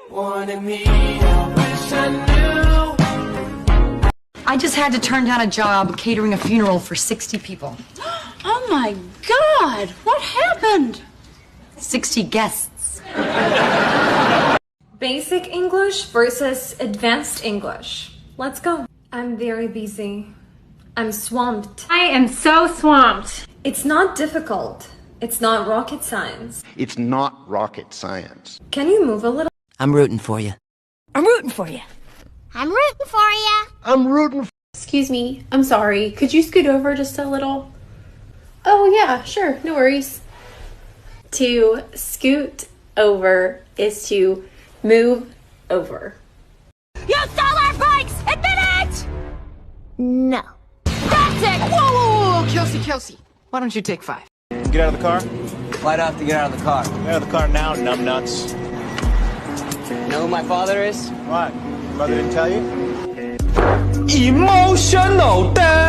Wanted me, I wish I knew. I just had to turn down a job catering a funeral for 60 people. Oh my God! What happened? 60 guests. Basic English versus advanced English. Let's go. I'm very busy. I'm swamped. I am so swamped. It's not difficult. It's not rocket science. It's not rocket science. Can you move a little? I'm rooting for you. I'm rooting for you. I'm rooting for you. I'm rooting for Excuse me, I'm sorry. Could you scoot over just a little? Oh yeah, sure, no worries. To scoot over is to move over. You stole our bikes! Admit it! No. That's it! Whoa, Kelsey. Why don't you take 5? Get out of the car. Why'd I have to get out of the car? Get out of the car now, numbnuts. You know who my father is? What? Your mother didn't tell you? Emotional damage.